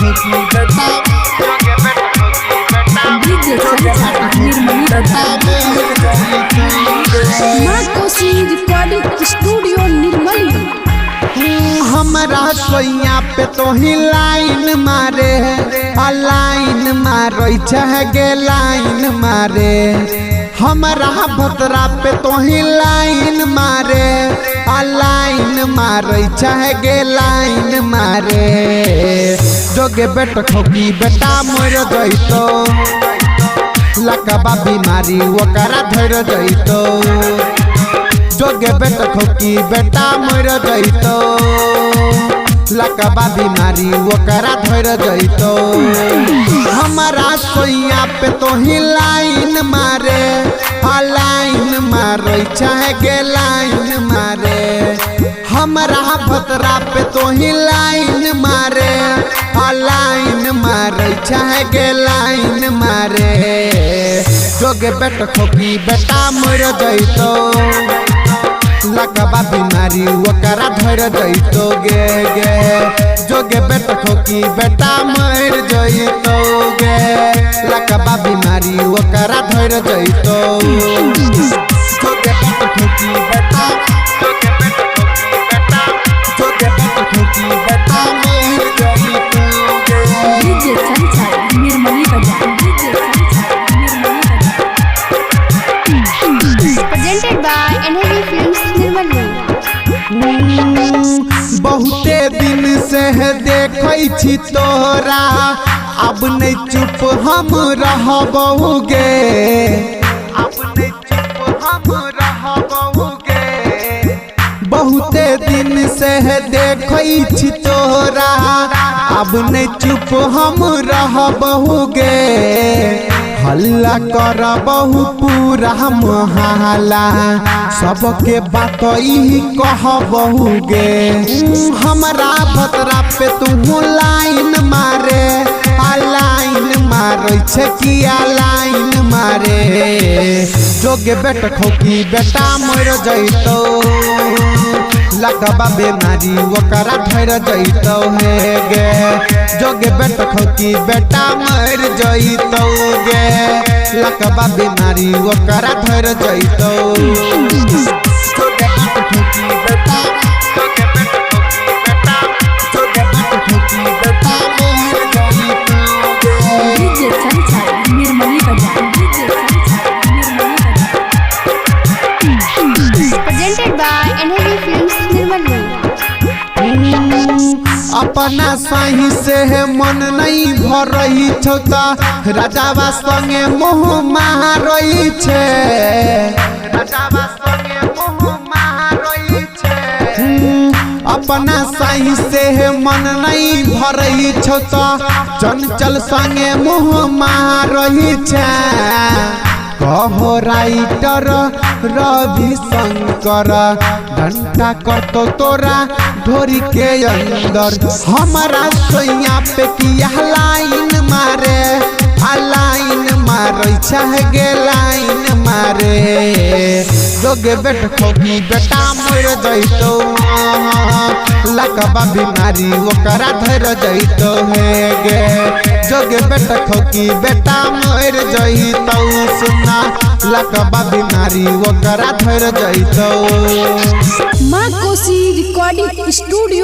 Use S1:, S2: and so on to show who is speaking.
S1: ठोकी बेटा
S2: स्टूडियो निर्मली।
S1: हमारा सोइया पे तो ही लाइन मारे लाइन मारो गे लाइन मारे हमारा भतरा पे तो ही लाइन मारे लाइन मारो गे लाइन मारे जोगे बेटा खोकी बेटा मोर जइतो लकबा बीमारी ओकरा धर जइतो जोगे बेटा खोकी बेटा मोर जइतो लकबा बीमारी ओकरा धर जइतो हमारा सोइया पे तो ही लाइन मारे लाइन मारो गे लाइन मारे हमारा भतरा पे तो ही लाइन मारे लाइन मारो गे लाइन मारे जोगे बेटा खोकी बेटा मोर जइतो लकबा बीमारी ओकरा धर जइतो गे जोगे बेटा खोकी बेटा मर जइतो गे लकबा बीमारी ओकरा धर जइतो जोगे बेटा खोकी बेटा जोगे बेटा खोकी बेटा मर जइतो
S2: डीजे संचार निर्मली बाजार।
S3: Presented by NAV Films Nirmali.
S1: बहुते दिन से देखै छी तोरा अब नहीं चुप हम रहबोगे अब नहीं चुप हम रहबोगे बहुते दिन से देखै छी तोरा अब नहीं चुप हम रहबोगे हल्ला कर बहु पूरा मोहल्ला सबके बात ही कहबोगे हमारा भतरा पे तू लाइन मारे लाइन मारो किया लाइन मारे जोगे बेटा खोकी बेटा मोर जइतो लकबा बीमारी ओकरा धर जइतो गे जोगे बेटा खोकी बेटा मर जइतो गे लकबा बीमारी ओकरा धर जइतो जोगे बेटा खोकी बेटा जोगे बेटा खोकी बेटा जोगे बेटा खोकी बेटा मर जइतो
S2: डीजे संचार निर्मली बाजार।
S3: Presented by NAV Films Nirmali.
S1: अपना सही से मन नहीं भर रही छोता राजावा संगे मुँह मारई छे राजावा संगे मुँह मारई छे अपना सही से मन नहीं भर रही छोता चंचल संगे मुँह मारई छे कहो राइटर रवि शंकर घंटा कर तो तोरा ढोरी के अंदर हमारा सोइया पे किया लाइन मारे लाइन मारो गे लाइन मारे जोगे बेटा खोकी बेटा मोर जइतो लकबा बीमारी ओकरा धर जइतो गे जोगे बेटा खोकी बेटा मोर जइतो सुना लकबा बीमारी ओकरा धर जइतो
S2: माँ कोसी रिकॉर्डिंग स्टूडियो।